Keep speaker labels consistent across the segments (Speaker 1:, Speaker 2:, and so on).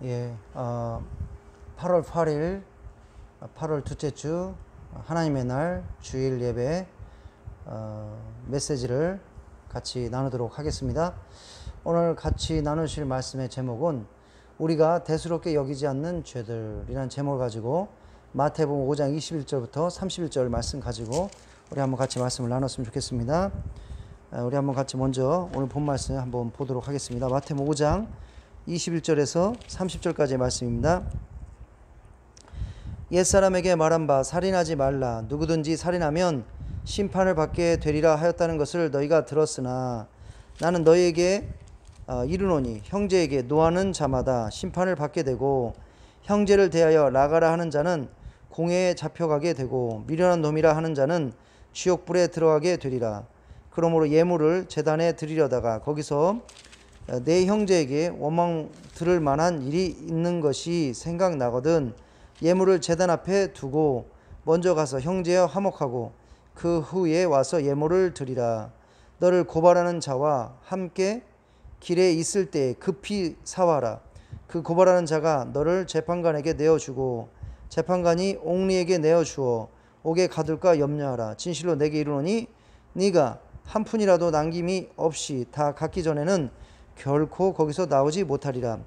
Speaker 1: 8월 8일, 8월 둘째 주 하나님의 날 주일 예배 메시지를 같이 나누도록 하겠습니다. 오늘 같이 나누실 말씀의 제목은 우리가 대수롭게 여기지 않는 죄들이라는 제목을 가지고 마태복음 5장 21절부터 31절 말씀 가지고 우리 한번 같이 말씀을 나눴으면 좋겠습니다. 우리 한번 같이 먼저 오늘 본 말씀 한번 보도록 하겠습니다. 마태복음 5장 21절에서 30절까지의 말씀입니다. 옛사람에게 말한 바 살인하지 말라. 누구든지 살인하면 심판을 받게 되리라 하였다는 것을 너희가 들었으나 나는 너희에게 이르노니 형제에게 노하는 자마다 심판을 받게 되고 형제를 대하여 나가라 하는 자는 공회에 잡혀가게 되고 미련한 놈이라 하는 자는 지옥불에 들어가게 되리라. 그러므로 예물을 제단에 드리려다가 거기서 내 형제에게 원망 들을 만한 일이 있는 것이 생각나거든 예물을 제단 앞에 두고 먼저 가서 형제와 화목하고 그 후에 와서 예물을 드리라. 너를 고발하는 자와 함께 길에 있을 때 급히 사와라. 그 고발하는 자가 너를 재판관에게 내어주고 재판관이 옥리에게 내어주어 옥에 가둘까 염려하라. 진실로 내게 이르노니 네가 한 푼이라도 남김이 없이 다 갚기 전에는 결코 거기서 나오지 못하리라.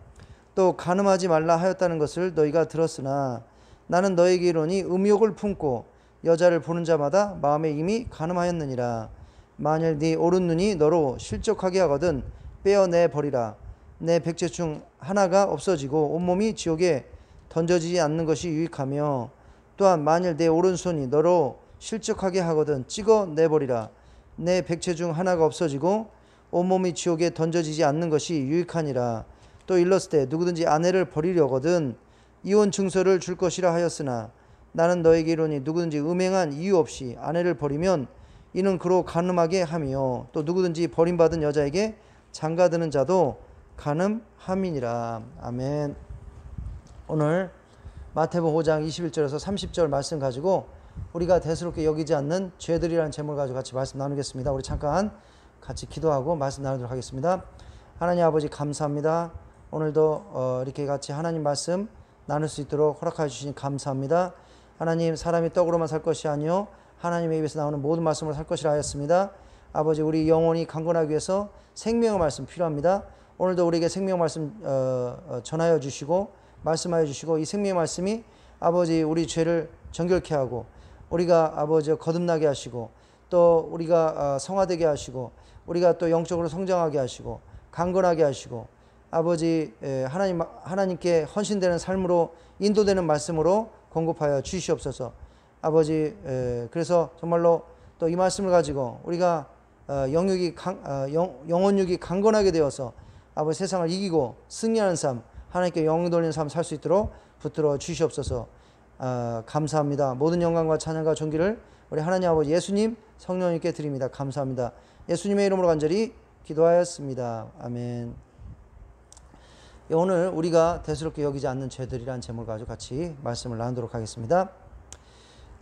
Speaker 1: 또 간음하지 말라 하였다는 것을 너희가 들었으나 나는 너에게 이르노니 음욕을 품고 여자를 보는 자마다 마음에 이미 간음하였느니라. 만일 네 오른 눈이 너로 실족하게 하거든 빼어내 버리라. 내 백제 중 하나가 없어지고 온몸이 지옥에 던져지지 않는 것이 유익하며 또한 만일 내 오른손이 너로 실족하게 하거든 찍어내 버리라. 내 백체 중 하나가 없어지고 온몸이 지옥에 던져지지 않는 것이 유익하니라. 또 일렀을 때 누구든지 아내를 버리려거든 이혼 증서를 줄 것이라 하였으나 나는 너에게 이르노니 누구든지 음행한 이유 없이 아내를 버리면 이는 그로 간음하게 하며 또 누구든지 버림받은 여자에게 장가드는 자도 간음함이니라. 아멘. 오늘 마태복음 5장 21절에서 30절 말씀 가지고 우리가 대수롭게 여기지 않는 죄들이라는 제목을 가지고 같이 말씀 나누겠습니다. 우리 잠깐 같이 기도하고 말씀 나누도록 하겠습니다. 하나님 아버지 감사합니다. 오늘도 이렇게 같이 하나님 말씀 나눌 수 있도록 허락하여 주시니 감사합니다. 하나님 사람이 떡으로만 살 것이 아니요 하나님의 입에서 나오는 모든 말씀으로 살 것이라 하였습니다. 아버지 우리 영혼이 강건하기 위해서 생명의 말씀 필요합니다. 오늘도 우리에게 생명의 말씀 전하여 주시고 말씀하여 주시고 이 생명의 말씀이 아버지 우리 죄를 정결케 하고 우리가 아버지 거듭나게 하시고 또 우리가 성화되게 하시고 우리가 또 영적으로 성장하게 하시고 강건하게 하시고 아버지 하나님께 헌신되는 삶으로 인도되는 말씀으로 공급하여 주시옵소서. 아버지 그래서 정말로 또 이 말씀을 가지고 우리가 영혼육이 강건하게 되어서 아버지 세상을 이기고 승리하는 삶 하나님께 영광 돌리는 삶 살 수 있도록 붙들어 주시옵소서. 감사합니다. 모든 영광과 찬양과 존귀를 우리 하나님 아버지 예수님 성령님께 드립니다. 감사합니다. 예수님의 이름으로 간절히 기도하였습니다. 아멘. 오늘 우리가 대수롭게 여기지 않는 죄들이라는 제목을 가지고 같이 말씀을 나누도록 하겠습니다.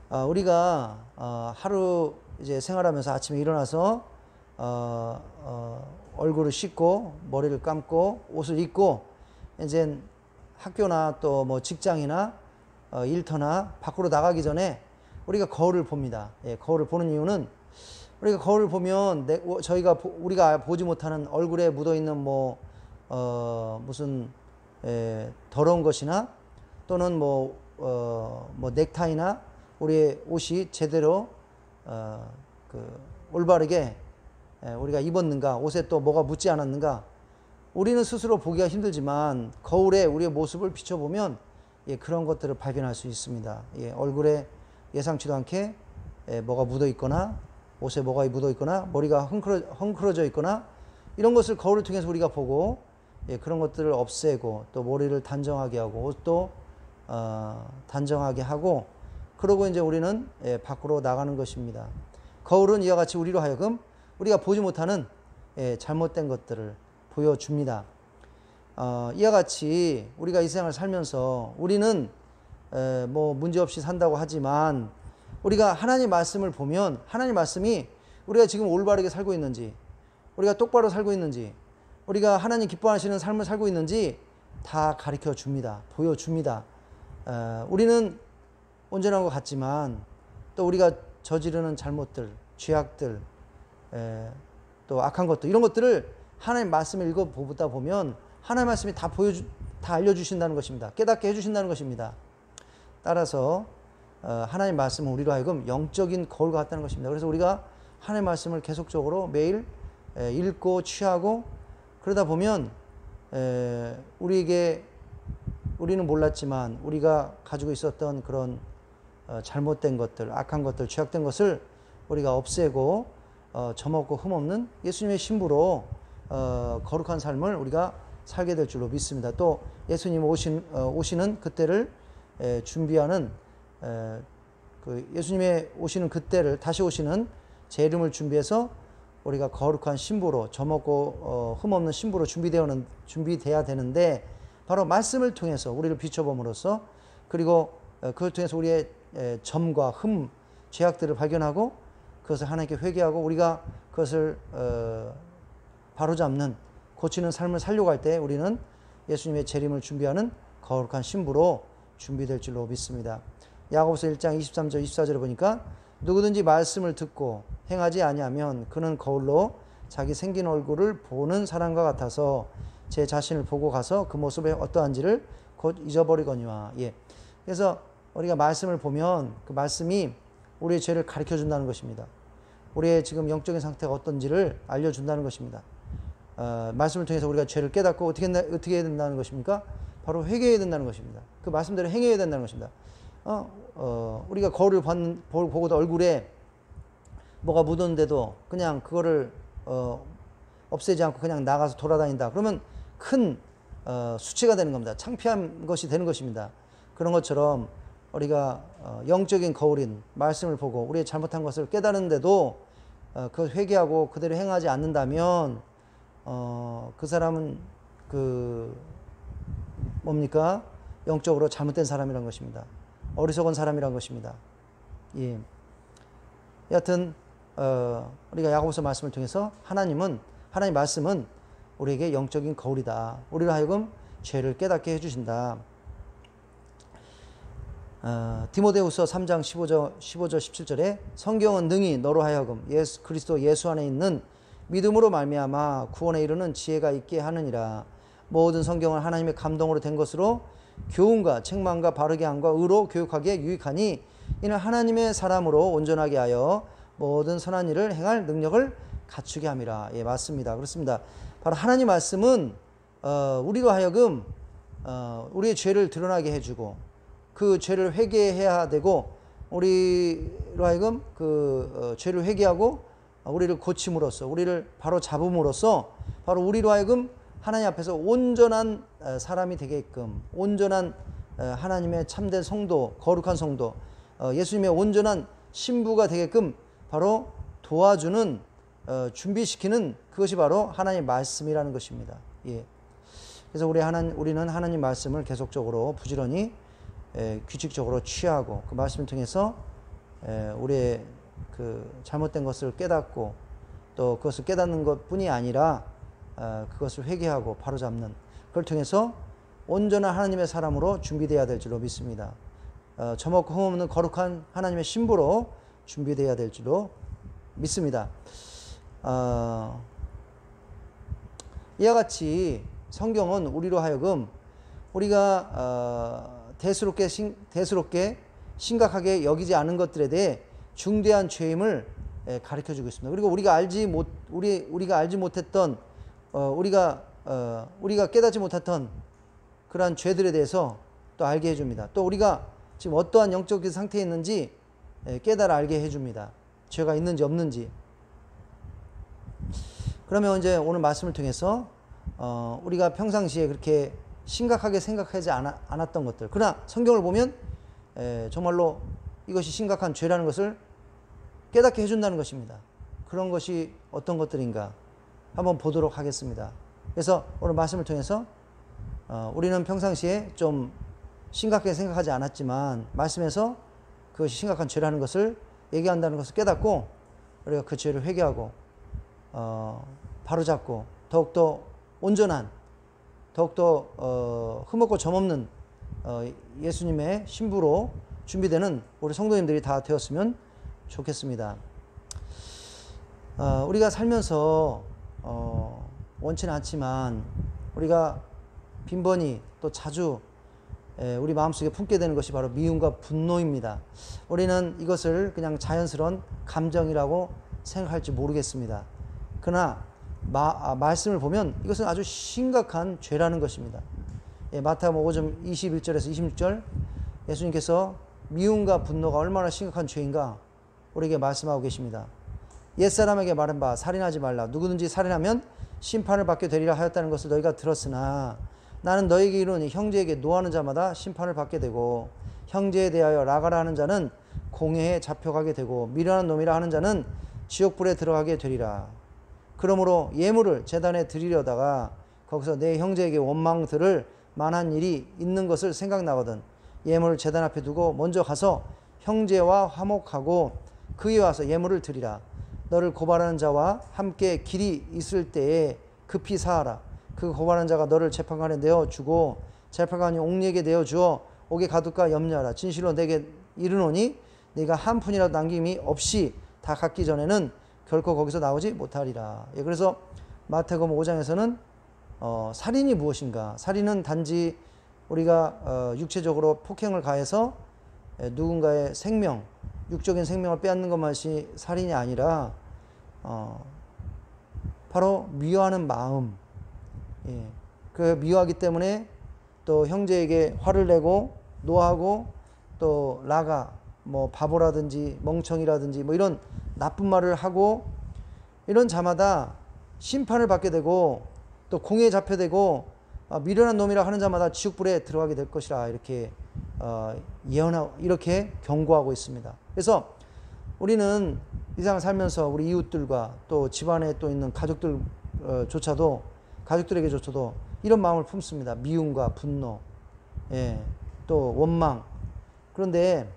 Speaker 1: 우리가 하루 이제 생활하면서 아침에 일어나서 얼굴을 씻고 머리를 감고 옷을 입고 이제 학교나 또 뭐 직장이나 일터나 밖으로 나가기 전에 우리가 거울을 봅니다. 거울을 보는 이유는 우리가 거울을 보면 우리가 보지 못하는 얼굴에 묻어 있는 무슨 더러운 것이나 또는 넥타이나 우리의 옷이 제대로 올바르게 우리가 입었는가, 옷에 또 뭐가 묻지 않았는가, 우리는 스스로 보기가 힘들지만 거울에 우리의 모습을 비춰보면 그런 것들을 발견할 수 있습니다. 얼굴에 예상치도 않게 뭐가 묻어 있거나 옷에 뭐가 묻어 있거나 머리가 헝클어져 있거나 이런 것을 거울을 통해서 우리가 보고 그런 것들을 없애고 또 머리를 단정하게 하고 옷도 단정하게 하고 그러고 이제 우리는 밖으로 나가는 것입니다. 거울은 이와 같이 우리로 하여금 우리가 보지 못하는 잘못된 것들을 보여줍니다. 이와 같이 우리가 이 세상을 살면서 우리는 문제없이 산다고 하지만 우리가 하나님 말씀을 보면 하나님 말씀이 우리가 지금 올바르게 살고 있는지 우리가 똑바로 살고 있는지 우리가 하나님 기뻐하시는 삶을 살고 있는지 다 가르쳐 줍니다. 보여줍니다. 우리는 온전한 것 같지만 또 우리가 저지르는 잘못들, 죄악들, 또 악한 것들, 이런 것들을 하나님 말씀을 읽어보다 보면 하나님 말씀이 다 알려주신다는 것입니다. 깨닫게 해주신다는 것입니다. 따라서 하나님 말씀은 우리로 하여금 영적인 거울과 같다는 것입니다. 그래서 우리가 하나님 말씀을 계속적으로 매일 읽고 취하고 그러다 보면 우리는 몰랐지만 우리가 가지고 있었던 그런 잘못된 것들, 악한 것들, 죄악된 것을 우리가 없애고 점없고 흠없는 예수님의 신부로 거룩한 삶을 우리가 살게 될 줄로 믿습니다. 또 예수님 오시는 그때를 준비하는 그 예수님의 오시는 그때를 다시 오시는 재림을 준비해서 우리가 거룩한 신부로 점없고 흠없는 신부로 준비돼야 되는데 바로 말씀을 통해서 우리를 비춰봄으로써 그리고 그걸 통해서 우리의 점과 흠, 죄악들을 발견하고 그것을 하나님께 회개하고 우리가 그것을 바로잡는 고치는 삶을 살려고 할 때 우리는 예수님의 재림을 준비하는 거룩한 신부로 준비될 줄로 믿습니다. 야고보서 1장 23절 24절에 보니까 누구든지 말씀을 듣고 행하지 아니하면 그는 거울로 자기 생긴 얼굴을 보는 사람과 같아서 제 자신을 보고 가서 그 모습이 어떠한지를 곧 잊어버리거니와. 그래서 우리가 말씀을 보면 그 말씀이 우리의 죄를 가르쳐 준다는 것입니다. 우리의 지금 영적인 상태가 어떤지를 알려준다는 것입니다. 말씀을 통해서 우리가 죄를 깨닫고 어떻게 해야 된다는 것입니까? 바로 회개해야 된다는 것입니다. 그 말씀대로 행해야 된다는 것입니다. 우리가 거울을 보고도 얼굴에 뭐가 묻었는데도 그냥 그거를 없애지 않고 그냥 나가서 돌아다닌다. 그러면 큰 수치가 되는 겁니다. 창피한 것이 되는 것입니다. 그런 것처럼 우리가 영적인 거울인 말씀을 보고 우리의 잘못한 것을 깨달은데도 그걸 회개하고 그대로 행하지 않는다면 그 사람은 뭡니까? 영적으로 잘못된 사람이란 것입니다. 어리석은 사람이란 것입니다. 여하튼 우리가 야고보서 말씀을 통해서 하나님 말씀은 우리에게 영적인 거울이다. 우리로 하여금 죄를 깨닫게 해주신다. 디모데후서 3장 15절 17절에 성경은 능히 너로 하여금 그리스도 예수 안에 있는 믿음으로 말미암아 구원에 이르는 지혜가 있게 하느니라. 모든 성경은 하나님의 감동으로 된 것으로 교훈과 책망과 바르게 함과 의로 교육하기에 유익하니 이는 하나님의 사람으로 온전하게 하여 모든 선한 일을 행할 능력을 갖추게 함이라. 맞습니다. 그렇습니다. 바로 하나님 말씀은 우리로 하여금 우리의 죄를 드러나게 해주고 그 죄를 회개해야 되고 우리로 하여금 그 죄를 회개하고 우리를 고침으로써 우리를 바로 잡음으로써 바로 우리로 하여금 하나님 앞에서 온전한 사람이 되게끔 온전한 하나님의 참된 성도, 거룩한 성도, 예수님의 온전한 신부가 되게끔 바로 도와주는 준비시키는 그것이 바로 하나님의 말씀이라는 것입니다. 그래서 우리는 하나님 말씀을 계속적으로 부지런히 규칙적으로 취하고 그 말씀을 통해서 우리의 그 잘못된 것을 깨닫고 또 그것을 깨닫는 것뿐이 아니라 그것을 회개하고 바로잡는 그걸 통해서 온전한 하나님의 사람으로 준비되어야 될 줄로 믿습니다. 점없고 흠없는 거룩한 하나님의 신부로 준비되어야 될 줄로 믿습니다. 이와 같이 성경은 우리로 하여금 우리가 대수롭게 심각하게 여기지 않은 것들에 대해 중대한 죄임을 가르쳐주고 있습니다. 그리고 우리가 알지 못했던 우리가 깨닫지 못했던 그러한 죄들에 대해서 또 알게 해줍니다. 또 우리가 지금 어떠한 영적인 상태에 있는지 깨달아 알게 해줍니다. 죄가 있는지 없는지. 그러면 이제 오늘 말씀을 통해서 우리가 평상시에 그렇게 심각하게 생각하지 않았던 것들, 그러나 성경을 보면 정말로 이것이 심각한 죄라는 것을 깨닫게 해준다는 것입니다. 그런 것이 어떤 것들인가 한번 보도록 하겠습니다. 그래서 오늘 말씀을 통해서 우리는 평상시에 좀 심각하게 생각하지 않았지만 말씀에서 그것이 심각한 죄라는 것을 얘기한다는 것을 깨닫고 우리가 그 죄를 회개하고 바로잡고 더욱더 온전한 더욱더 흠없고 점없는 예수님의 신부로 준비되는 우리 성도님들이 다 되었으면 좋겠습니다. 우리가 살면서 원치는 않지만 우리가 빈번히 또 자주 우리 마음속에 품게 되는 것이 바로 미움과 분노입니다. 우리는 이것을 그냥 자연스러운 감정이라고 생각할지 모르겠습니다. 그러나 말씀을 보면 이것은 아주 심각한 죄라는 것입니다. 마태복음 5장 21절에서 26절 예수님께서 미움과 분노가 얼마나 심각한 죄인가 우리에게 말씀하고 계십니다. 옛사람에게 말한 바 살인하지 말라. 누구든지 살인하면 심판을 받게 되리라 하였다는 것을 너희가 들었으나 나는 너희에게 이르노니 형제에게 노하는 자마다 심판을 받게 되고 형제에 대하여 라가라 하는 자는 공회에 잡혀가게 되고 미련한 놈이라 하는 자는 지옥불에 들어가게 되리라. 그러므로 예물을 제단에 드리려다가 거기서 내 형제에게 원망 들을 만한 일이 있는 것을 생각나거든 예물을 제단 앞에 두고 먼저 가서 형제와 화목하고 그에 와서 예물을 드리라. 너를 고발하는 자와 함께 길이 있을 때에 급히 사하라. 그 고발하는 자가 너를 재판관에 내어주고 재판관이 옥리에게 내어주어 옥에 가둘까 염려하라. 진실로 내게 이르노니 네가 한 푼이라도 남김이 없이 다 갚기 전에는 결코 거기서 나오지 못하리라. 그래서 마태복음 5장에서는 살인이 무엇인가? 살인은 단지 우리가 육체적으로 폭행을 가해서 누군가의 생명, 육적인 생명을 빼앗는 것만이 살인이 아니라 바로 미워하는 마음. 그 미워하기 때문에 또 형제에게 화를 내고 노하고 또 라가 뭐 바보라든지 멍청이라든지 뭐 이런 나쁜 말을 하고 이런 자마다 심판을 받게 되고 또 공회에 잡혀되고 미련한 놈이라 하는 자마다 지옥불에 들어가게 될 것이라 이렇게 예언하고 이렇게 경고하고 있습니다. 그래서 우리는 이 세상을 살면서 우리 이웃들과 또 집안에 또 있는 가족들에게조차도 이런 마음을 품습니다. 미움과 분노, 또 원망. 그런데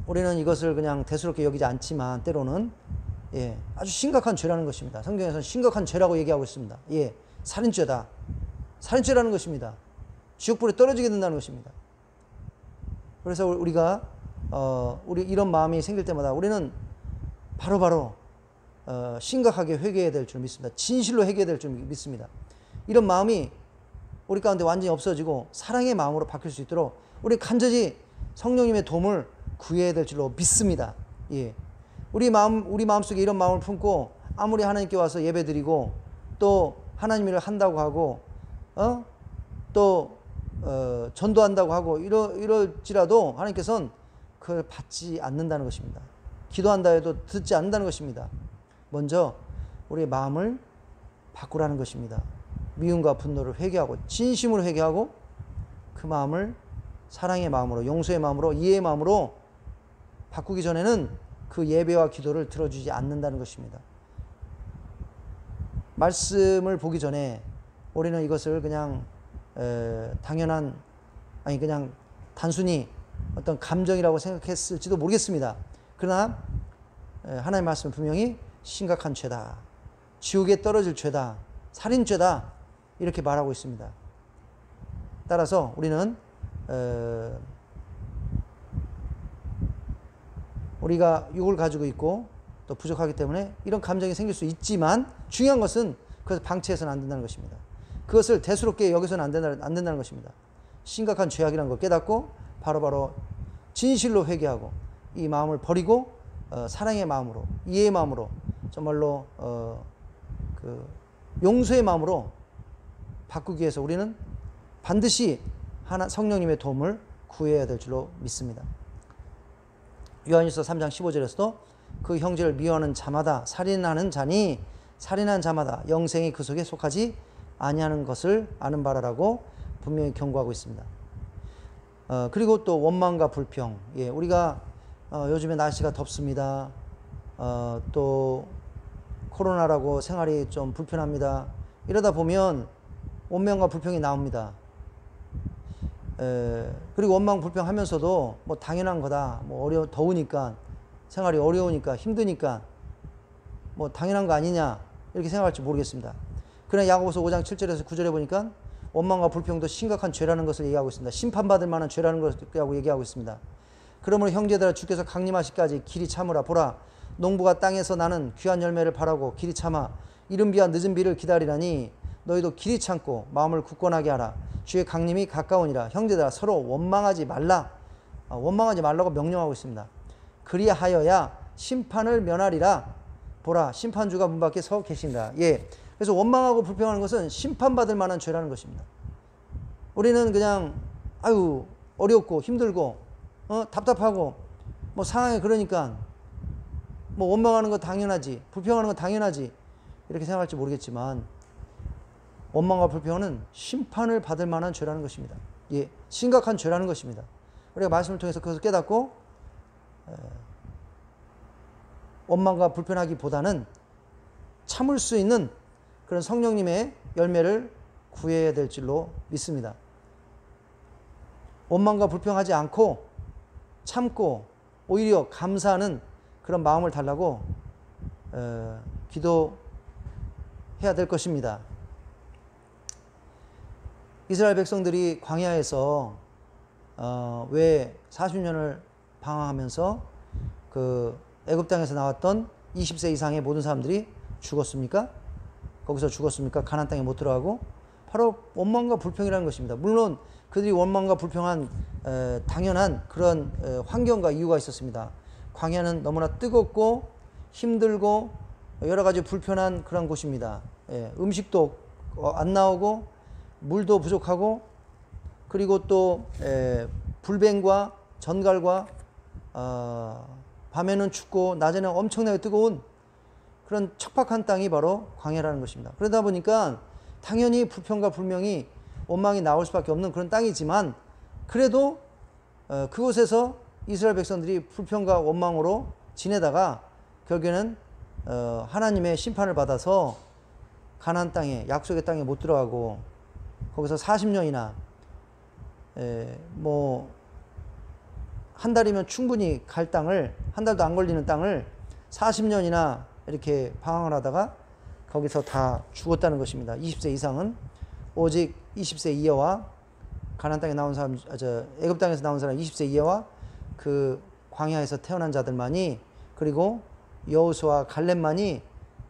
Speaker 1: 우리는 이것을 그냥 대수롭게 여기지 않지만 때로는 아주 심각한 죄라는 것입니다. 성경에서는 심각한 죄라고 얘기하고 있습니다. 살인죄다. 살인죄라는 것입니다. 지옥불에 떨어지게 된다는 것입니다. 그래서 우리가 우리 이런 마음이 생길 때마다 우리는 바로바로 심각하게 회개해야 될 줄 믿습니다. 진실로 회개해야 될 줄 믿습니다. 이런 마음이 우리 가운데 완전히 없어지고 사랑의 마음으로 바뀔 수 있도록 우리 간절히 성령님의 도움을 구해야 될 줄로 믿습니다. 우리 마음속에 이런 마음을 품고 아무리 하나님께 와서 예배드리고 또 하나님 일을 한다고 하고 또 전도한다고 하고 이럴지라도 하나님께서는 그걸 받지 않는다는 것입니다. 기도한다 해도 듣지 않는다는 것입니다. 먼저 우리의 마음을 바꾸라는 것입니다. 미움과 분노를 회개하고 진심으로 회개하고 그 마음을 사랑의 마음으로 용서의 마음으로 이해의 마음으로 바꾸기 전에는 그 예배와 기도를 들어주지 않는다는 것입니다. 말씀을 보기 전에 우리는 이것을 그냥 그냥 단순히 어떤 감정이라고 생각했을지도 모르겠습니다. 그러나 하나님의 말씀은 분명히 심각한 죄다. 지옥에 떨어질 죄다. 살인죄다. 이렇게 말하고 있습니다. 따라서 우리는 우리가 육을 가지고 있고 또 부족하기 때문에 이런 감정이 생길 수 있지만 중요한 것은 그것을 방치해서는 안 된다는 것입니다. 그것을 대수롭게 여기서는 안 된다는 것입니다. 심각한 죄악이라는 걸 깨닫고 바로바로 진실로 회개하고 이 마음을 버리고 사랑의 마음으로 이해의 마음으로 정말로 그 용서의 마음으로 바꾸기 위해서 우리는 반드시 성령님의 도움을 구해야 될 줄로 믿습니다. 요한일서 3장 15절에서도 그 형제를 미워하는 자마다 살인하는 자니 살인한 자마다 영생이 그 속에 속하지 아니하는 것을 아는 바라라고 분명히 경고하고 있습니다. 그리고 또 원망과 불평. 우리가 요즘에 날씨가 덥습니다. 또 코로나라고 생활이 좀 불편합니다. 이러다 보면 원망과 불평이 나옵니다. 그리고 원망 불평하면서도 뭐 당연한 거다. 뭐 더우니까 생활이 어려우니까 힘드니까 뭐 당연한 거 아니냐 이렇게 생각할지 모르겠습니다. 그러나 야고보서 5장 7절에서 9절에 보니까 원망과 불평도 심각한 죄라는 것을 얘기하고 있습니다. 심판받을 만한 죄라는 것을 얘기하고 있습니다. 그러므로 형제들아 주께서 강림하시기까지 길이 참으라. 보라 농부가 땅에서 나는 귀한 열매를 바라고 길이 참아 이른 비와 늦은 비를 기다리라니 너희도 길이 참고 마음을 굳건하게 하라. 주의 강림이 가까우니라. 형제들아 서로 원망하지 말라. 원망하지 말라고 명령하고 있습니다. 그리하여야 심판을 면하리라. 보라 심판주가 문 밖에 서 계신다. 예. 그래서 원망하고 불평하는 것은 심판받을 만한 죄라는 것입니다. 우리는 그냥 아유 어렵고 힘들고 답답하고 뭐 상황이 그러니까 뭐 원망하는 거 당연하지, 불평하는 거 당연하지 이렇게 생각할지 모르겠지만 원망과 불평은 심판을 받을 만한 죄라는 것입니다. 예, 심각한 죄라는 것입니다. 우리가 말씀을 통해서 그것을 깨닫고 원망과 불평하기보다는 참을 수 있는 그런 성령님의 열매를 구해야 될 줄로 믿습니다. 원망과 불평하지 않고 참고 오히려 감사하는 그런 마음을 달라고 기도해야 될 것입니다. 이스라엘 백성들이 광야에서 왜 40년을 방황하면서 그 애굽 땅에서 나왔던 20세 이상의 모든 사람들이 죽었습니까? 거기서 죽었습니까? 가나안 땅에 못 들어가고 바로 원망과 불평이라는 것입니다. 물론 그들이 원망과 불평한 당연한 그런 환경과 이유가 있었습니다. 광야는 너무나 뜨겁고 힘들고 여러 가지 불편한 그런 곳입니다. 음식도 안 나오고 물도 부족하고 그리고 또 불뱀과 전갈과 밤에는 춥고 낮에는 엄청나게 뜨거운 그런 척박한 땅이 바로 광야라는 것입니다. 그러다 보니까 당연히 불평과 불명이 원망이 나올 수밖에 없는 그런 땅이지만 그래도 그곳에서 이스라엘 백성들이 불평과 원망으로 지내다가 결국에는 하나님의 심판을 받아서 가나안 땅에 약속의 땅에 못 들어가고 거기서 40년이나 뭐 한 달이면 충분히 갈 땅을 한 달도 안 걸리는 땅을 40년이나 이렇게 방황을 하다가 거기서 다 죽었다는 것입니다. 20세 이상은 오직 20세 이하와 가나안 땅에 나온 사람, 애굽 땅에서 나온 사람 20세 이하와 그 광야에서 태어난 자들만이 그리고 여호수아 갈렙만이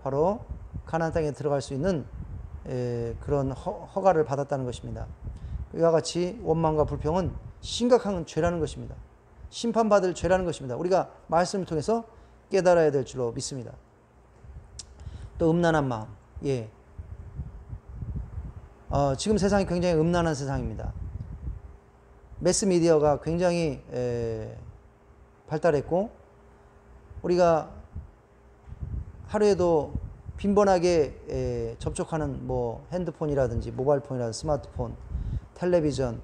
Speaker 1: 바로 가나안 땅에 들어갈 수 있는 그런 허가를 받았다는 것입니다. 이와 같이 원망과 불평은 심각한 죄라는 것입니다. 심판받을 죄라는 것입니다. 우리가 말씀을 통해서 깨달아야 될 줄로 믿습니다. 또 음란한 마음. 예. 지금 세상이 굉장히 음란한 세상입니다. 매스미디어가 굉장히 발달했고 우리가 하루에도 빈번하게 접촉하는 뭐 핸드폰이라든지 모바일폰이라든지 스마트폰, 텔레비전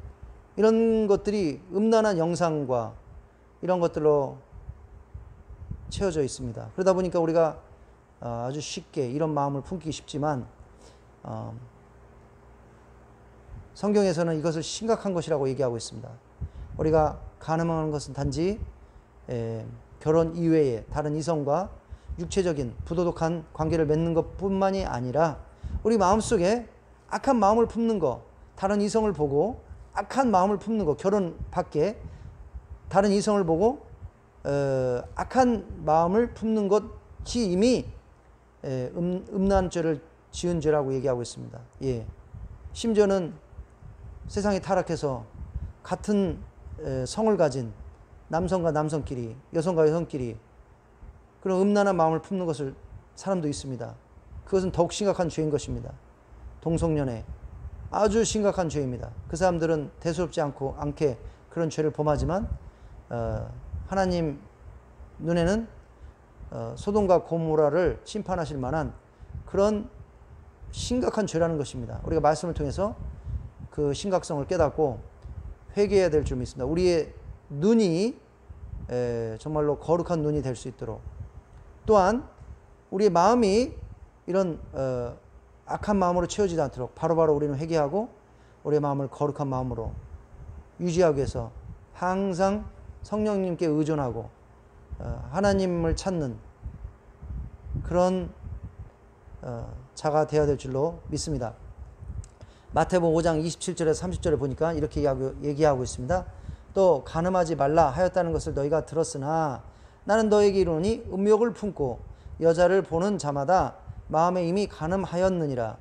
Speaker 1: 이런 것들이 음란한 영상과 이런 것들로 채워져 있습니다. 그러다 보니까 우리가 아주 쉽게 이런 마음을 품기 쉽지만 성경에서는 이것을 심각한 것이라고 얘기하고 있습니다. 우리가 가늠하는 것은 단지 결혼 이외에 다른 이성과 육체적인 부도덕한 관계를 맺는 것뿐만이 아니라 우리 마음속에 악한 마음을 품는 것, 다른 이성을 보고 악한 마음을 품는 것, 결혼 밖에 다른 이성을 보고 악한 마음을 품는 것이 이미 음란죄를 지은 죄라고 얘기하고 있습니다. 예. 심지어는 세상이 타락해서 같은 성을 가진 남성과 남성끼리, 여성과 여성끼리 그런 음란한 마음을 품는 것을 사람도 있습니다. 그것은 더욱 심각한 죄인 것입니다. 동성연애 아주 심각한 죄입니다. 그 사람들은 대수롭지 않게 그런 죄를 범하지만 하나님 눈에는 소돔과 고모라를 심판하실 만한 그런 심각한 죄라는 것입니다. 우리가 말씀을 통해서 그 심각성을 깨닫고 회개해야 될 줄 믿습니다. 우리의 눈이 정말로 거룩한 눈이 될 수 있도록 또한 우리의 마음이 이런 악한 마음으로 채워지지 않도록 바로바로 우리는 회개하고 우리의 마음을 거룩한 마음으로 유지하기 위해서 항상 성령님께 의존하고 하나님을 찾는 그런 자가 되어야 될 줄로 믿습니다. 마태복음 5장 27절에서 30절에 보니까 이렇게 얘기하고 있습니다. 또 간음하지 말라 하였다는 것을 너희가 들었으나 나는 너에게 이르노니 음욕을 품고 여자를 보는 자마다 마음에 이미 간음하였느니라.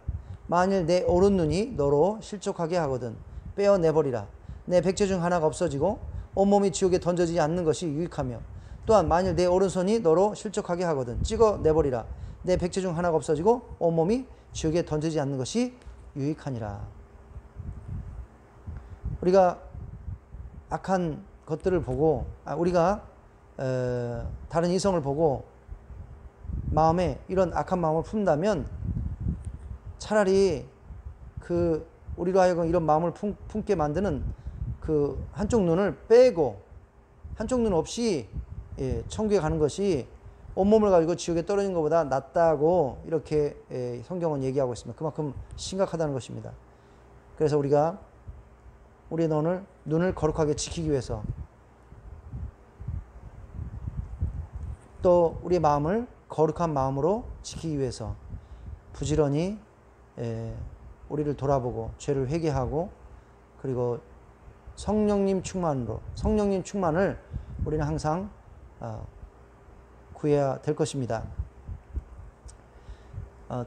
Speaker 1: 만일 내 오른눈이 너로 실족하게 하거든 빼어내버리라. 내 백제 중 하나가 없어지고 온몸이 지옥에 던져지지 않는 것이 유익하며 또한 만일 내 오른손이 너로 실족하게 하거든 찍어내버리라. 내 백제 중 하나가 없어지고 온몸이 지옥에 던지지 않는 것이 유익하니라. 우리가 악한 것들을 보고 우리가 다른 이성을 보고 마음에 이런 악한 마음을 품다면 차라리 우리로 하여금 이런 마음을 품게 만드는 그 한쪽 눈을 빼고 한쪽 눈 없이 천국에 가는 것이 온몸을 가지고 지옥에 떨어진 것보다 낫다고 이렇게 성경은 얘기하고 있습니다. 그만큼 심각하다는 것입니다. 그래서 우리가 우리의 눈을 거룩하게 지키기 위해서 또 우리의 마음을 거룩한 마음으로 지키기 위해서 부지런히 우리를 돌아보고 죄를 회개하고 그리고 성령님 충만을 우리는 항상 구해야 될 것입니다.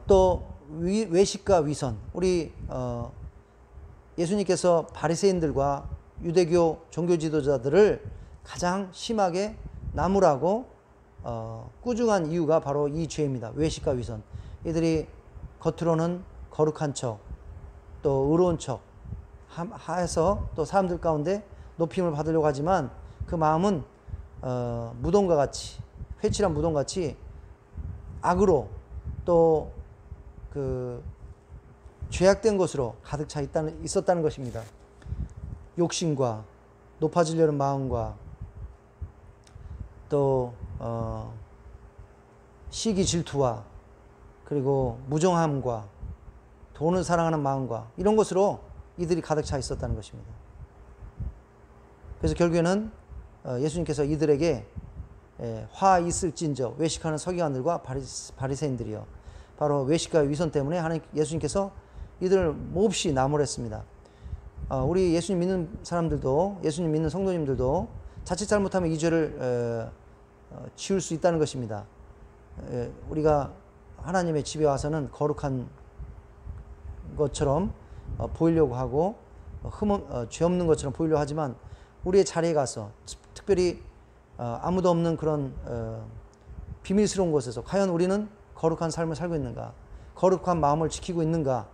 Speaker 1: 또 외식과 위선, 우리 예수님께서 바리새인들과 유대교 종교 지도자들을 가장 심하게 나무라고 꾸중한 이유가 바로 이 죄입니다. 외식과 위선. 이들이 겉으로는 거룩한 척, 또 의로운 척 해서 또 사람들 가운데 높임을 받으려고 하지만 그 마음은 무덤과 같이, 회칠한 무덤같이 악으로 또 죄악된 것으로 가득 차 있었다는 것입니다. 욕심과 높아지려는 마음과 또 시기 질투와 그리고 무정함과 돈을 사랑하는 마음과 이런 것으로 이들이 가득 차 있었다는 것입니다. 그래서 결국에는 예수님께서 이들에게 화 있을진저 외식하는 서기관들과 바리새인들이요, 바로 외식과 위선 때문에 예수님께서 이들을 몹시 나무랬습니다. 우리 예수님 믿는 사람들도, 예수님 믿는 성도님들도 자칫 잘못하면 이 죄를 지울 수 있다는 것입니다. 우리가 하나님의 집에 와서는 거룩한 것처럼 보이려고 하고 죄 없는 것처럼 보이려고 하지만 우리의 자리에 가서 특별히 아무도 없는 그런 비밀스러운 곳에서 과연 우리는 거룩한 삶을 살고 있는가, 거룩한 마음을 지키고 있는가,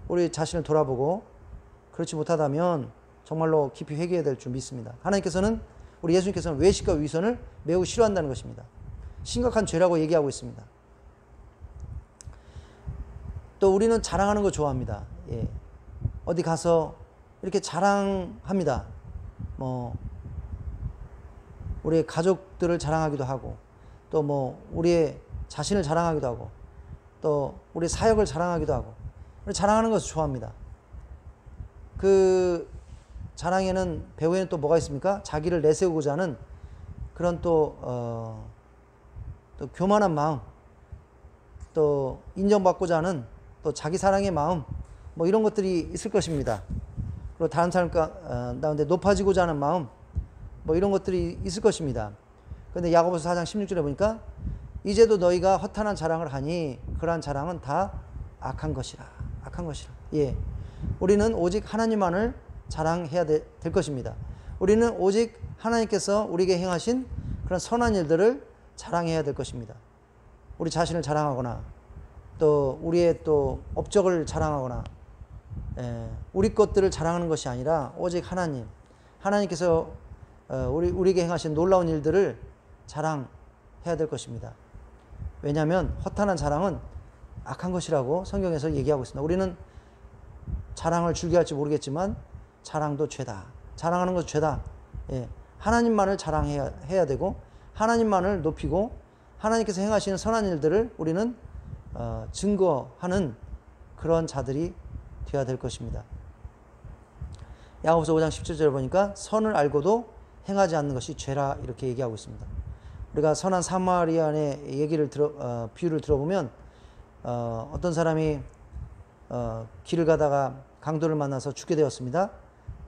Speaker 1: 우리 자신을 돌아보고 그렇지 못하다면 정말로 깊이 회개해야 될 줄 믿습니다. 우리 예수님께서는 외식과 위선을 매우 싫어한다는 것입니다. 심각한 죄라고 얘기하고 있습니다. 또 우리는 자랑하는 거 좋아합니다. 어디 가서 이렇게 자랑합니다. 우리의 가족들을 자랑하기도 하고, 또 우리의 자신을 자랑하기도 하고, 또 우리 사역을 자랑하기도 하고, 자랑하는 것을 좋아합니다. 그 자랑에는, 배후에는 또 뭐가 있습니까? 자기를 내세우고자 하는 그런 또 교만한 마음, 또 인정받고자 하는 또 자기 사랑의 마음, 이런 것들이 있을 것입니다. 그리고 다른 사람 가운데 높아지고자 하는 마음, 이런 것들이 있을 것입니다. 그런데 야고보서 4장 16절에 보니까 이제도 너희가 허탄한 자랑을 하니 그러한 자랑은 다 악한 것이라. 우리는 오직 하나님만을 자랑해야 될 것입니다. 우리는 오직 하나님께서 우리에게 행하신 그런 선한 일들을 자랑해야 될 것입니다. 우리 자신을 자랑하거나 또 우리의 또 업적을 자랑하거나 우리 것들을 자랑하는 것이 아니라 오직 하나님께서 우리에게 행하신 놀라운 일들을 자랑해야 될 것입니다. 왜냐하면 허탄한 자랑은 악한 것이라고 성경에서 얘기하고 있습니다. 우리는 자랑을 즐겨할지 모르겠지만 자랑도 죄다. 자랑하는 것도 죄다. 하나님만을 자랑해야 되고 하나님만을 높이고 하나님께서 행하시는 선한 일들을 우리는 증거하는 그런 자들이 되어야 될 것입니다. 야고보서 5장 17절에 보니까 선을 알고도 행하지 않는 것이 죄라 이렇게 얘기하고 있습니다. 우리가 선한 사마리아인의 비유를 들어보면 어떤 사람이 길을 가다가 강도를 만나서 죽게 되었습니다.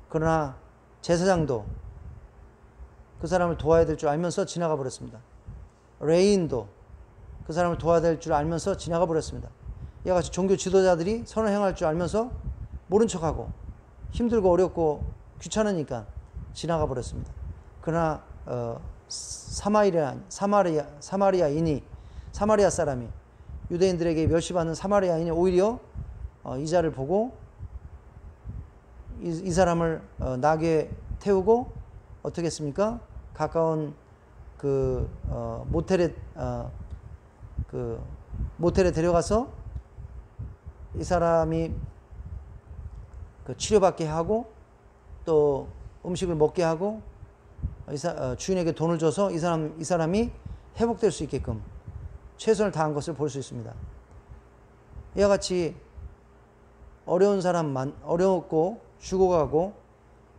Speaker 1: 그러나 제사장도 그 사람을 도와야 될 줄 알면서 지나가 버렸습니다. 레인도 그 사람을 도와야 될 줄 알면서 지나가 버렸습니다. 이와 같이 종교 지도자들이 선을 행할 줄 알면서 모른 척하고 힘들고 어렵고 귀찮으니까 지나가 버렸습니다. 그러나 사마리아 사람이 유대인들에게 멸시받는 사마리아인이 오히려 이자를 보고 이 사람을 나귀에 태우고 어떻게 했습니까? 가까운 그 모텔에 데려가서 이 사람이 그 치료받게 하고 또 음식을 먹게 하고 주인에게 돈을 줘서 이 사람이 회복될 수 있게끔 최선을 다한 것을 볼 수 있습니다. 이와 같이 어려운 사람만 어렵고 죽어가고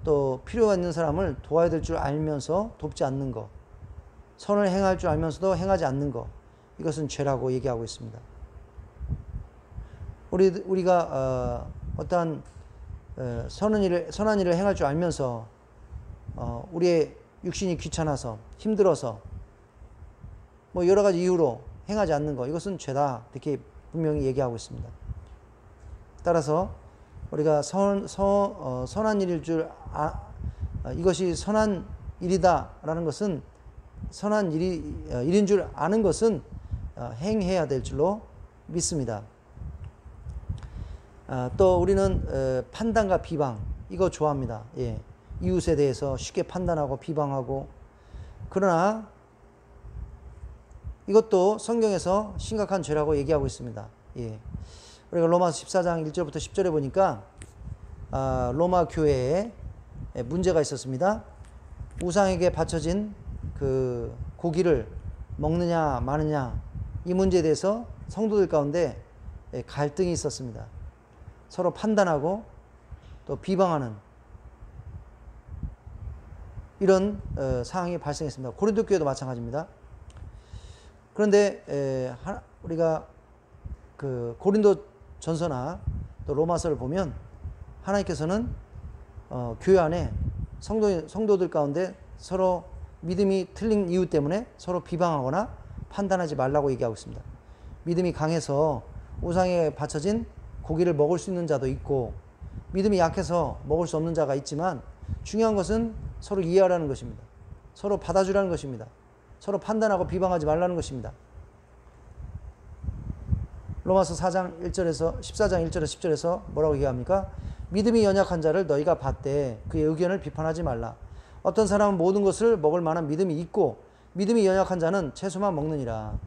Speaker 1: 또 필요가 있는 사람을 도와야 될 줄 알면서 돕지 않는 것, 선을 행할 줄 알면서도 행하지 않는 것, 이것은 죄라고 얘기하고 있습니다. 우리가 어떠한 선한 일을 행할 줄 알면서 우리의 육신이 귀찮아서 힘들어서 뭐 여러 가지 이유로 행하지 않는 것, 이것은 죄다, 이렇게 분명히 얘기하고 있습니다. 따라서 우리가 선한 일일 줄 이것이 선한 일이다라는 것은 선한 일인 줄 아는 것은 행해야 될 줄로 믿습니다. 또 우리는 판단과 비방, 이거 좋아합니다. 예. 이웃에 대해서 쉽게 판단하고 비방하고, 그러나 이것도 성경에서 심각한 죄라고 얘기하고 있습니다. 예. 우리가 로마서 14장 1절부터 10절에 보니까 로마 교회에 문제가 있었습니다. 우상에게 바쳐진 그 고기를 먹느냐 마느냐, 이 문제에 대해서 성도들 가운데 갈등이 있었습니다. 서로 판단하고 또 비방하는 이런 상황이 발생했습니다. 고린도 교회도 마찬가지입니다. 그런데 우리가 그 고린도 전서나 또 로마서를 보면 하나님께서는 교회 안에 성도들 가운데 서로 믿음이 틀린 이유 때문에 서로 비방하거나 판단하지 말라고 얘기하고 있습니다. 믿음이 강해서 우상에 바쳐진 고기를 먹을 수 있는 자도 있고, 믿음이 약해서 먹을 수 없는 자가 있지만, 중요한 것은 서로 이해하라는 것입니다. 서로 받아주라는 것입니다. 서로 판단하고 비방하지 말라는 것입니다. 로마서 4장 1절에서 14장 1절에서 10절에서 뭐라고 얘기합니까? 믿음이 연약한 자를 너희가 받되 그의 의견을 비판하지 말라. 어떤 사람은 모든 것을 먹을 만한 믿음이 있고 믿음이 연약한 자는 채소만 먹느니라.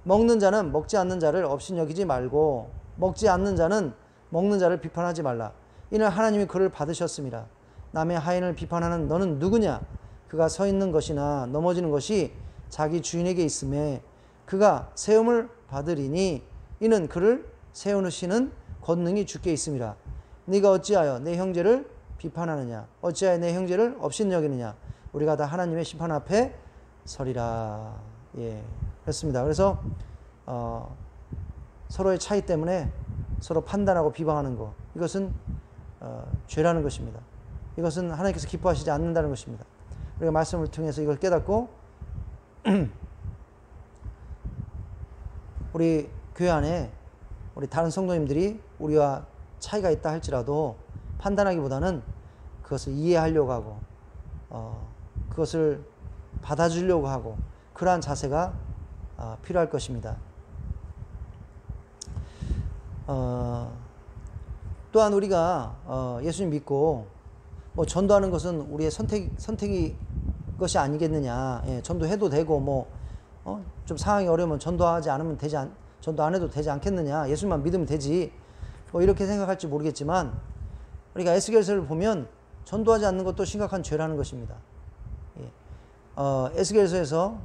Speaker 1: 먹는 자는 먹지 않는 자를 업신여기지 말고 먹지 않는 자는 먹는 자를 비판하지 말라. 이는 하나님이 그를 받으셨습니다. 남의 하인을 비판하는 너는 누구냐? 그가 서 있는 것이나 넘어지는 것이 자기 주인에게 있음에 그가 세움을 받으리니 이는 그를 세우시는 권능이 주께 있음이라. 네가 어찌하여 내 형제를 비판하느냐? 어찌하여 내 형제를 업신여기느냐? 우리가 다 하나님의 심판 앞에 서리라. 예, 그렇습니다. 그래서 서로의 차이 때문에 서로 판단하고 비방하는 것, 이것은 죄라는 것입니다. 이것은 하나님께서 기뻐하시지 않는다는 것입니다. 우리가 말씀을 통해서 이걸 깨닫고 우리 교회 안에 우리 다른 성도님들이 우리와 차이가 있다 할지라도 판단하기보다는 그것을 이해하려고 하고 그것을 받아주려고 하고, 그러한 자세가 필요할 것입니다. 또한 우리가 예수님 믿고 뭐 전도하는 것은 우리의 선택이 것이 아니겠느냐. 예, 전도해도 되고 좀 상황이 어려우면 전도하지 않으면 전도 안 해도 되지 않겠느냐. 예수님만 믿으면 되지. 이렇게 생각할지 모르겠지만, 우리가 에스겔서를 보면 전도하지 않는 것도 심각한 죄라는 것입니다. 예. 에스겔서에서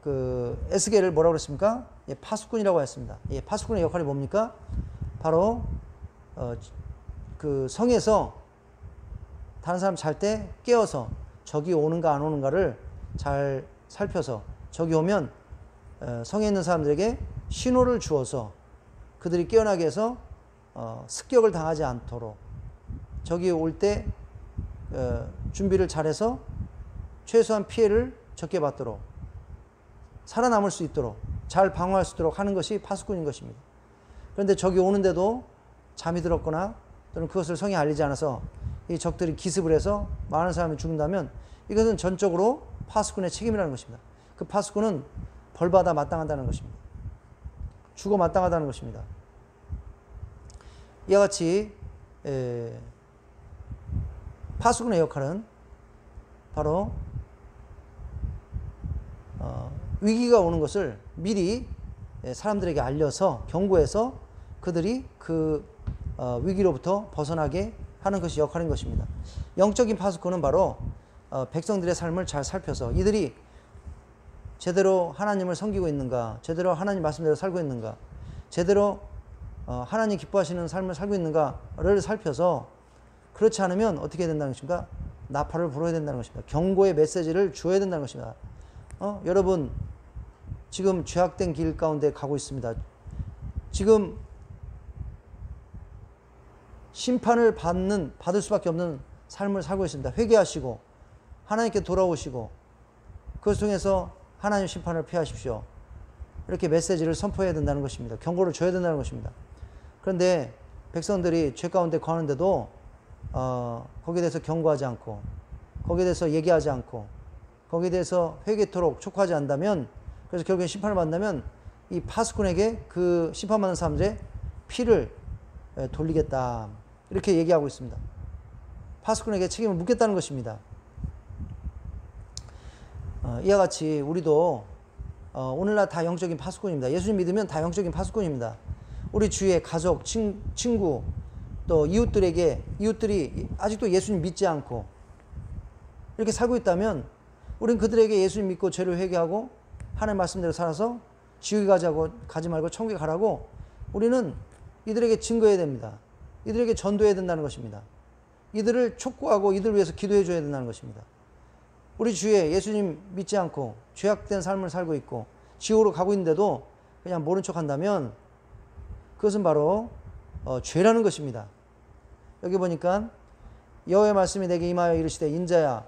Speaker 1: 그 에스겔을 뭐라고 그랬습니까? 예, 파수꾼이라고 했습니다. 예, 파수꾼의 역할이 뭡니까? 바로 그 성에서 다른 사람 잘 때 깨어서 적이 오는가 안 오는가를 잘 살펴서 적이 오면 성에 있는 사람들에게 신호를 주어서 그들이 깨어나게 해서 습격을 당하지 않도록 적이 올 때 준비를 잘해서 최소한 피해를 적게 받도록 살아남을 수 있도록 잘 방어할 수 있도록 하는 것이 파수꾼인 것입니다. 그런데 적이 오는데도 잠이 들었거나 또는 그것을 성에 알리지 않아서 이 적들이 기습을 해서 많은 사람이 죽는다면 이것은 전적으로 파수꾼의 책임이라는 것입니다. 그 파수꾼은 벌받아 마땅하다는 것입니다. 죽어 마땅하다는 것입니다. 이와 같이 파수꾼의 역할은 바로 위기가 오는 것을 미리 사람들에게 알려서 경고해서 그들이 그 위기로부터 벗어나게 하는 것이 역할인 것입니다. 영적인 파수꾼은 바로 백성들의 삶을 잘 살펴서 이들이 제대로 하나님을 섬기고 있는가, 제대로 하나님 말씀대로 살고 있는가, 제대로 하나님 기뻐하시는 삶을 살고 있는가를 살펴서 그렇지 않으면 어떻게 된다는 것입니까? 나팔을 불어야 된다는 것입니다. 경고의 메시지를 주어야 된다는 것입니다. 여러분 지금 죄악된 길 가운데 가고 있습니다. 지금 심판을 받을 수밖에 없는 삶을 살고 있습니다. 회개하시고 하나님께 돌아오시고 그것을 통해서 하나님 심판을 피하십시오. 이렇게 메시지를 선포해야 된다는 것입니다. 경고를 줘야 된다는 것입니다. 그런데 백성들이 죄 가운데 거하는데도 거기에 대해서 경고하지 않고 거기에 대해서 얘기하지 않고 거기에 대해서 회개토록 촉구하지 않는다면 그래서 결국엔 심판을 받는다면 이 파수꾼에게 그 심판받는 사람들의 피를 돌리겠다 이렇게 얘기하고 있습니다. 파수꾼에게 책임을 묻겠다는 것입니다. 이와 같이 우리도 오늘날 다 영적인 파수꾼입니다. 예수님 믿으면 다 영적인 파수꾼입니다. 우리 주위의 가족, 친구 또 이웃들이 아직도 예수님 믿지 않고 이렇게 살고 있다면 우린 그들에게 예수님 믿고 죄를 회개하고 하나님 말씀대로 살아서 지옥에 가지 말고 천국에 가라고 우리는 이들에게 증거해야 됩니다. 이들에게 전도해야 된다는 것입니다. 이들을 촉구하고 이들을 위해서 기도해 줘야 된다는 것입니다. 우리 주위에 예수님 믿지 않고 죄악된 삶을 살고 있고 지옥으로 가고 있는데도 그냥 모른 척 한다면 그것은 바로 죄라는 것입니다. 여기 보니까 여호와의 말씀이 내게 임하여 이르시되 인자야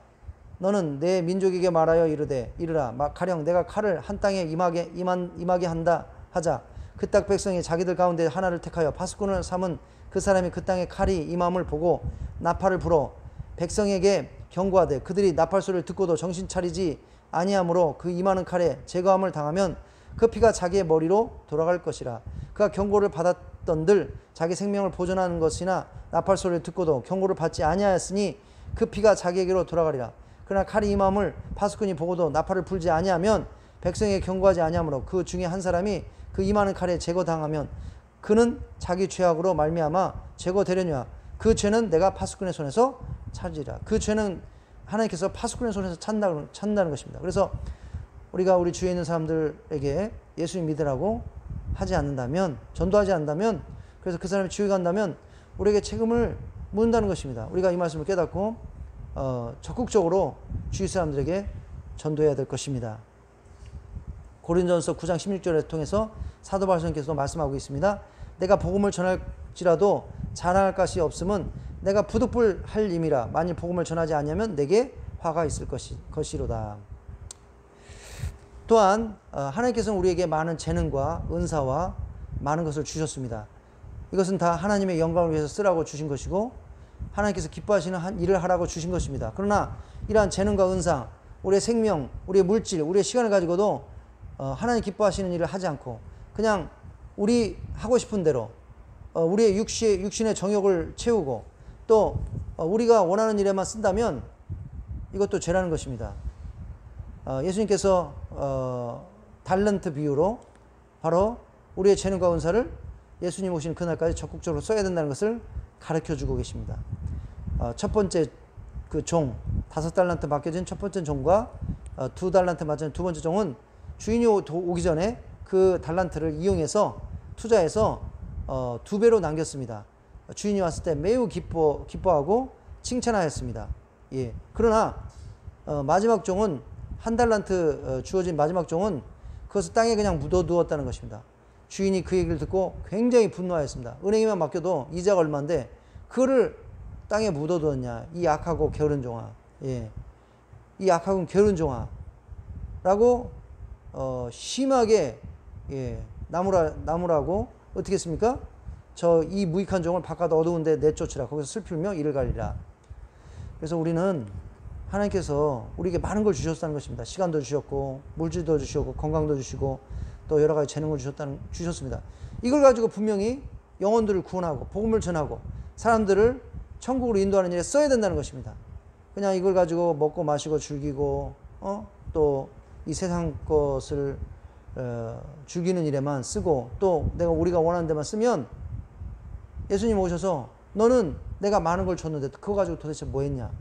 Speaker 1: 너는 내 민족에게 말하여 이르라 가령 내가 칼을 한 땅에 임하게 한다 하자 그 땅 백성이 자기들 가운데 하나를 택하여 파수꾼을 삼은 그 사람이 그 땅에 칼이 임함을 보고 나팔을 불어 백성에게 경고하되 그들이 나팔 소리를 듣고도 정신 차리지 아니하므로 그 임하는 칼에 제거함을 당하면 그 피가 자기의 머리로 돌아갈 것이라. 그가 경고를 받았던들 자기 생명을 보존하는 것이나 나팔 소리를 듣고도 경고를 받지 아니하였으니 그 피가 자기에게로 돌아가리라. 그러나 칼이 임함을 파수꾼이 보고도 나팔을 불지 아니하면 백성에게 경고하지 아니하므로 그 중에 한 사람이 그 임하는 칼에 제거당하면 그는 자기 죄악으로 말미암아 제거되려니와 그 죄는 내가 파수꾼의 손에서 찾으리라. 그 죄는 하나님께서 파수꾼의 손에서 찾는다는 것입니다. 그래서 우리가 우리 주위에 있는 사람들에게 예수님 믿으라고 하지 않는다면, 전도하지 않는다면, 그래서 그 사람이 지옥에 간다면 우리에게 책임을 묻는다는 것입니다. 우리가 이 말씀을 깨닫고 적극적으로 주위 사람들에게 전도해야 될 것입니다. 고린도전서 9장 16절을 통해서 사도 바울께서도 말씀하고 있습니다. 내가 복음을 전할지라도 자랑할 것이 없음은 내가 부득불할 임이라. 만일 복음을 전하지 않으면 내게 화가 있을 것이로다. 또한 하나님께서는 우리에게 많은 재능과 은사와 많은 것을 주셨습니다. 이것은 다 하나님의 영광을 위해서 쓰라고 주신 것이고 하나님께서 기뻐하시는 일을 하라고 주신 것입니다. 그러나 이러한 재능과 은사, 우리의 생명, 우리의 물질, 우리의 시간을 가지고도 하나님 기뻐하시는 일을 하지 않고 그냥 우리 하고 싶은 대로 우리의 육신의 정욕을 채우고 또 우리가 원하는 일에만 쓴다면 이것도 죄라는 것입니다. 예수님께서 달란트 비유로 바로 우리의 재능과 은사를 예수님 오신 그날까지 적극적으로 써야 된다는 것을 가르쳐주고 계십니다. 첫 번째 그 종, 5달란트 맡겨진 첫 번째 종과 2달란트 맡겨진 두 번째 종은 주인이 오기 전에 그 달란트를 이용해서 투자해서 2배로 남겼습니다. 주인이 왔을 때 매우 기뻐하고 칭찬하였습니다. 예. 그러나 마지막 종은 1달란트 주어진 마지막 종은 그것을 땅에 그냥 묻어두었다는 것입니다. 주인이 그 얘기를 듣고 굉장히 분노하였습니다. 은행에만 맡겨도 이자가 얼마인데 그거를 땅에 묻어두었냐, 이 악하고 게으른 종아. 예, 이 악하고 게으른 종아 라고 심하게 나무라고 어떻게 했습니까? 저 이 무익한 종을 바깥 어두운 데 내쫓으라. 거기서 슬피며 이를 갈리라. 그래서 우리는 하나님께서 우리에게 많은 걸 주셨다는 것입니다. 시간도 주셨고 물질도 주시고 건강도 주시고 또 여러 가지 재능을 주셨습니다. 이걸 가지고 분명히 영혼들을 구원하고 복음을 전하고 사람들을 천국으로 인도하는 일에 써야 된다는 것입니다. 그냥 이걸 가지고 먹고 마시고 즐기고 또 이 세상 것을 즐기는 일에만 쓰고 또 우리가 원하는 데만 쓰면 예수님 오셔서 너는 내가 많은 걸 줬는데 그거 가지고 도대체 뭐 했냐?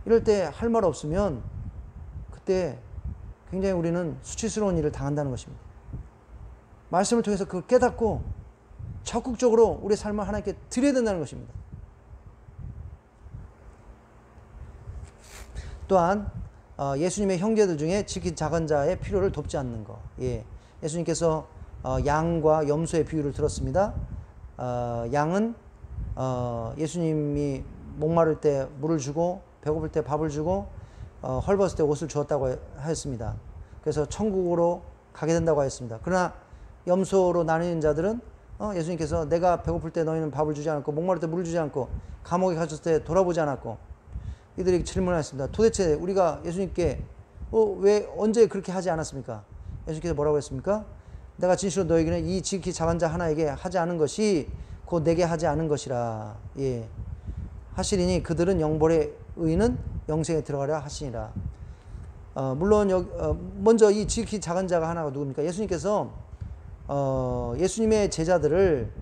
Speaker 1: 이럴 때 할 말 없으면 그때 굉장히 우리는 수치스러운 일을 당한다는 것입니다. 말씀을 통해서 그걸 깨닫고 적극적으로 우리의 삶을 하나님께 드려야 된다는 것입니다. 또한 예수님의 형제들 중에 지극히 작은 자의 필요를 돕지 않는 것. 예수님께서 양과 염소의 비유를 들었습니다. 양은 예수님이 목마를 때 물을 주고 배고플 때 밥을 주고 헐벗을 때 옷을 주었다고 하였습니다. 그래서 천국으로 가게 된다고 하였습니다. 그러나 염소로 나뉘는 자들은 예수님께서 내가 배고플 때 너희는 밥을 주지 않았고 목마를 때 물을 주지 않고 감옥에 갇혔을 때 돌아보지 않았고 이들에게 질문하였습니다. 도대체 우리가 예수님께 왜 언제 그렇게 하지 않았습니까? 예수님께서 뭐라고 했습니까? 내가 진실로 너에게는 이 지극히 작은 자 하나에게 하지 않은 것이 곧 내게 하지 않은 것이라. 하시리니 그들은 영벌의 의인은 영생에 들어가려 하시니라. 물론 먼저 이 지극히 작은 자가 하나가 누굽니까? 예수님께서 예수님의 제자들을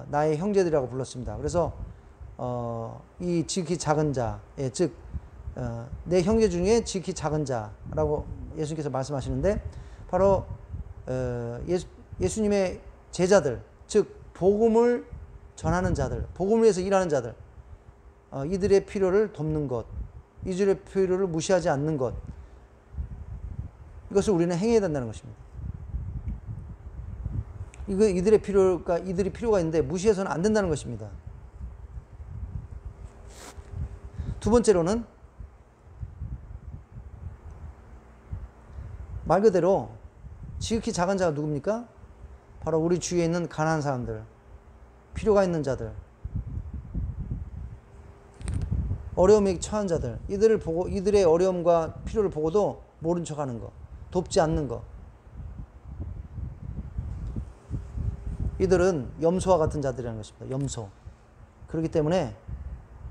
Speaker 1: 나의 형제들이라고 불렀습니다. 그래서 이 지극히 작은 자, 즉 내 형제 중에 지극히 작은 자라고 예수님께서 말씀하시는데 바로 예수님의 제자들, 즉 복음을 전하는 자들, 복음을 위해서 일하는 자들, 이들의 필요를 돕는 것, 이들의 필요를 무시하지 않는 것, 이것을 우리는 행해야 된다는 것입니다. 이들이 필요가 있는데 무시해서는 안 된다는 것입니다. 두 번째로는 말 그대로 지극히 작은 자가 누굽니까? 바로 우리 주위에 있는 가난한 사람들, 필요가 있는 자들, 어려움에 처한 자들, 이들을 보고 이들의 어려움과 필요를 보고도 모른 척하는 거, 돕지 않는 거. 이들은 염소와 같은 자들이라는 것입니다. 염소. 그렇기 때문에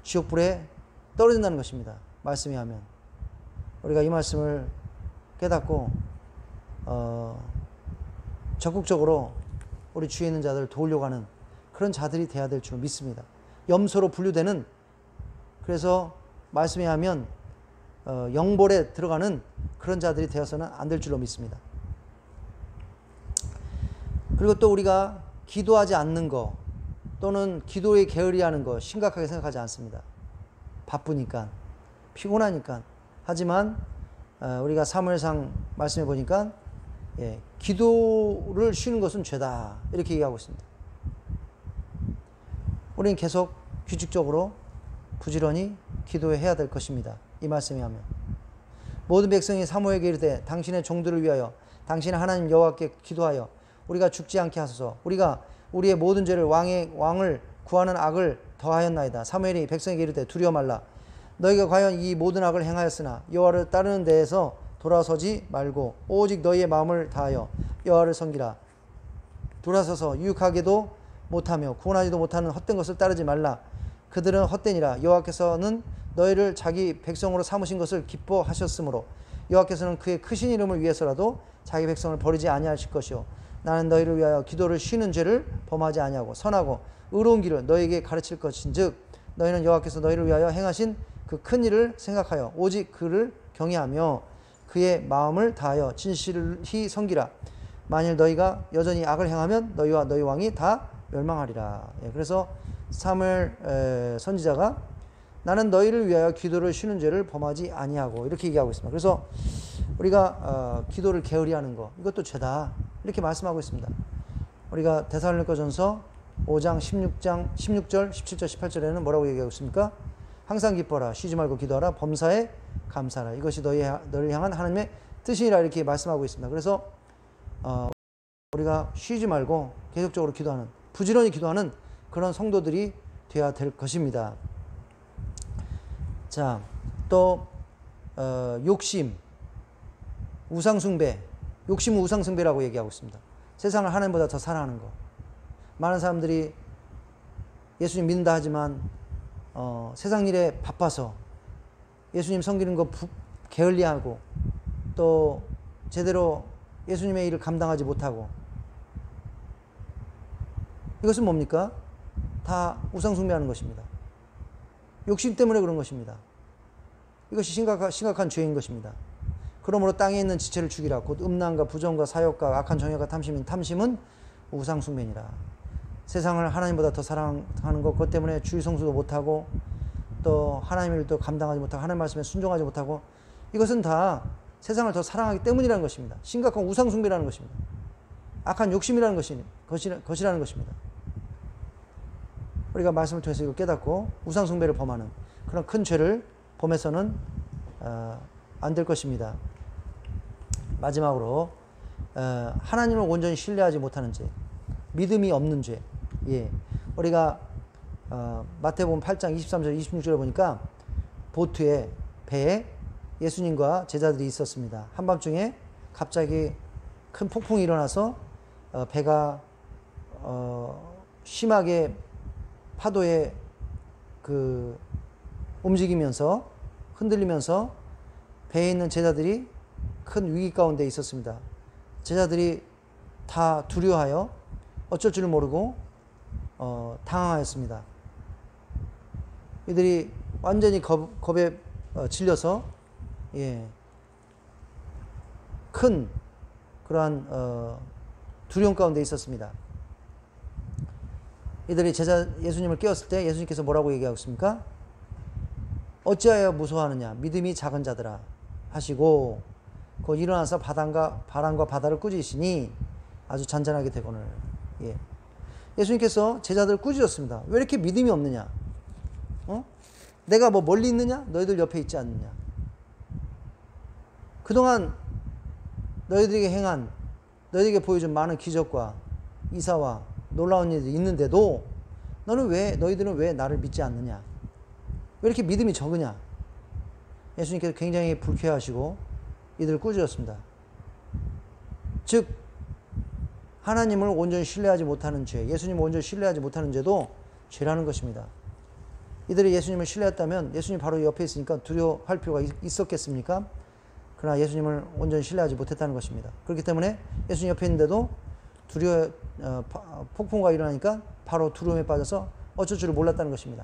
Speaker 1: 지옥불에 떨어진다는 것입니다. 말씀이 하면 우리가 이 말씀을 깨닫고 적극적으로 우리 주위에 있는 자들을 도우려고 하는 그런 자들이 돼야 될 줄 믿습니다. 염소로 분류되는, 그래서 말씀에 하면 영벌에 들어가는 그런 자들이 되어서는 안 될 줄로 믿습니다. 그리고 또 우리가 기도하지 않는 거 또는 기도에 게으리하는 거 심각하게 생각하지 않습니다. 바쁘니까, 피곤하니까. 하지만 우리가 사무엘상 말씀해 보니까 기도를 쉬는 것은 죄다 이렇게 얘기하고 있습니다. 우리는 계속 규칙적으로 부지런히 기도해야 될 것입니다. 이 말씀이 하면 모든 백성이 사무엘에게 이르되 당신의 종들을 위하여 당신의 하나님 여호와께 기도하여 우리가 죽지 않게 하소서. 우리가 우리의 모든 죄를 왕을 구하는 악을 더하였나이다. 사무엘이 백성에게 이르되 두려워 말라. 너희가 과연 이 모든 악을 행하였으나 여호와를 따르는 데에서 돌아서지 말고 오직 너희의 마음을 다하여 여호와를 섬기라. 돌아서서 유익하게도 못하며 구원하지도 못하는 헛된 것을 따르지 말라. 그들은 헛되니라. 여호와께서는 너희를 자기 백성으로 삼으신 것을 기뻐하셨으므로 여호와께서는 그의 크신 이름을 위해서라도 자기 백성을 버리지 아니하실 것이요 나는 너희를 위하여 기도를 쉬는 죄를 범하지 아니하고 선하고 의로운 길을 너희에게 가르칠 것인즉 너희는 여호와께서 너희를 위하여 행하신 그 큰 일을 생각하여 오직 그를 경외하며 그의 마음을 다하여 진실히 섬기라. 만일 너희가 여전히 악을 행하면 너희와 너희 왕이 다 멸망하리라. 그래서 사무엘 선지자가 나는 너희를 위하여 기도를 쉬는 죄를 범하지 아니하고 이렇게 얘기하고 있습니다. 그래서 우리가 기도를 게으리하는 거, 이것도 죄다, 이렇게 말씀하고 있습니다. 우리가 데살로니가전서 5장 16절 17절 18절에는 뭐라고 얘기하고 있습니까? 항상 기뻐라, 쉬지 말고 기도하라, 범사에 감사하라, 이것이 너를 향한 하나님의 뜻이라, 이렇게 말씀하고 있습니다. 그래서 우리가 쉬지 말고 계속적으로 기도하는, 부지런히 기도하는 그런 성도들이 되어야 될 것입니다. 자, 또 욕심, 우상숭배, 욕심은 우상숭배라고 얘기하고 있습니다. 세상을 하나님보다 더 사랑하는 거. 많은 사람들이 예수님 믿는다 하지만 세상 일에 바빠서 예수님 섬기는 거 게을리하고, 또 제대로 예수님의 일을 감당하지 못하고, 이것은 뭡니까? 다 우상숭배하는 것입니다. 욕심 때문에 그런 것입니다. 이것이 심각한 죄인 것입니다. 그러므로 땅에 있는 지체를 죽이라. 곧 음란과 부정과 사욕과 악한 정욕과 탐심은 우상숭배니라. 세상을 하나님보다 더 사랑하는 것, 그것 때문에 주의 성수도 못하고, 또 하나님의 일도 감당하지 못하고, 하나님 말씀에 순종하지 못하고, 이것은 다 세상을 더 사랑하기 때문이라는 것입니다. 심각한 우상숭배라는 것입니다. 악한 욕심이라는 것이라는 것입니다. 우리가 말씀을 통해서 이걸 깨닫고 우상숭배를 범하는 그런 큰 죄를 범해서는 안 될 것입니다. 마지막으로 하나님을 온전히 신뢰하지 못하는 죄, 믿음이 없는 죄. 예, 우리가 마태복음 8장 23절 26절에 보니까 보트에, 배에 예수님과 제자들이 있었습니다. 한밤중에 갑자기 큰 폭풍이 일어나서 배가 심하게 파도에 움직이면서, 흔들리면서 배에 있는 제자들이 큰 위기 가운데 있었습니다. 제자들이 다 두려워하여 어쩔 줄 모르고 당황하였습니다. 이들이 완전히 겁에 질려서, 예, 큰 그러한 두려움 가운데 있었습니다. 이들이 예수님을 깨웠을 때 예수님께서 뭐라고 얘기하고 있습니까? 어찌하여 무서워하느냐, 믿음이 작은 자들아 하시고, 곧 일어나서 바람과 바다를 꾸짖으시니 아주 잔잔하게 되거늘. 예. 예수님께서 제자들을 꾸짖었습니다. 왜 이렇게 믿음이 없느냐? 내가 뭐 멀리 있느냐? 너희들 옆에 있지 않느냐? 그동안 너희들에게 보여준 많은 기적과 이사와 놀라운 일들이 있는데도 너희들은 왜 나를 믿지 않느냐? 왜 이렇게 믿음이 적으냐? 예수님께서 굉장히 불쾌하시고 이들을 꾸짖었습니다. 즉, 하나님을 온전히 신뢰하지 못하는 죄, 예수님을 온전히 신뢰하지 못하는 죄도 죄라는 것입니다. 이들이 예수님을 신뢰했다면 예수님 바로 옆에 있으니까 두려워할 필요가 있었겠습니까? 그러나 예수님을 온전히 신뢰하지 못했다는 것입니다. 그렇기 때문에 예수님 옆에 있는데도 폭풍과 일어나니까 바로 두려움에 빠져서 어쩔 줄을 몰랐다는 것입니다.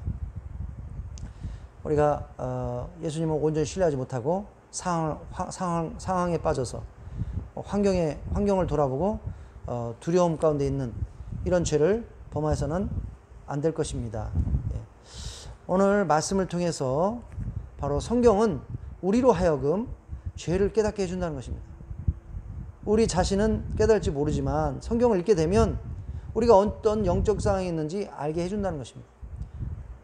Speaker 1: 우리가 예수님을 온전히 신뢰하지 못하고 상황에 빠져서 환경을 돌아보고 두려움 가운데 있는 이런 죄를 범해서는 안 될 것입니다. 예. 오늘 말씀을 통해서 바로 성경은 우리로 하여금 죄를 깨닫게 해준다는 것입니다. 우리 자신은 깨달을지 모르지만 성경을 읽게 되면 우리가 어떤 영적 상황이 있는지 알게 해준다는 것입니다.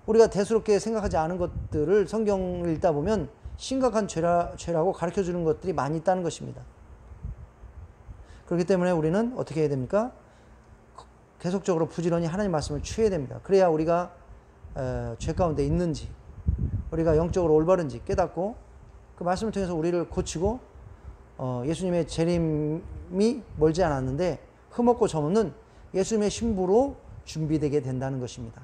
Speaker 1: 우리가 대수롭게 생각하지 않은 것들을 성경을 읽다 보면 심각한 죄라고 가르쳐주는 것들이 많이 있다는 것입니다. 그렇기 때문에 우리는 어떻게 해야 됩니까? 계속적으로 부지런히 하나님 말씀을 취해야 됩니다. 그래야 우리가 죄 가운데 있는지, 우리가 영적으로 올바른지 깨닫고 그 말씀을 통해서 우리를 고치고 예수님의 재림이 멀지 않았는데 흠없고 점없는 예수님의 신부로 준비되게 된다는 것입니다.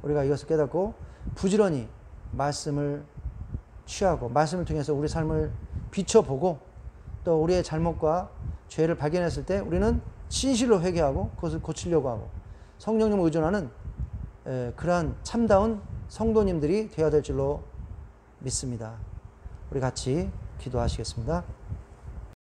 Speaker 1: 우리가 이것을 깨닫고 부지런히 말씀을 취하고 말씀을 통해서 우리 삶을 비춰보고 또 우리의 잘못과 죄를 발견했을 때 우리는 진실로 회개하고 그것을 고치려고 하고 성령님을 의존하는 그러한 참다운 성도님들이 되어야 될 줄로 믿습니다. 우리 같이 기도하시겠습니다.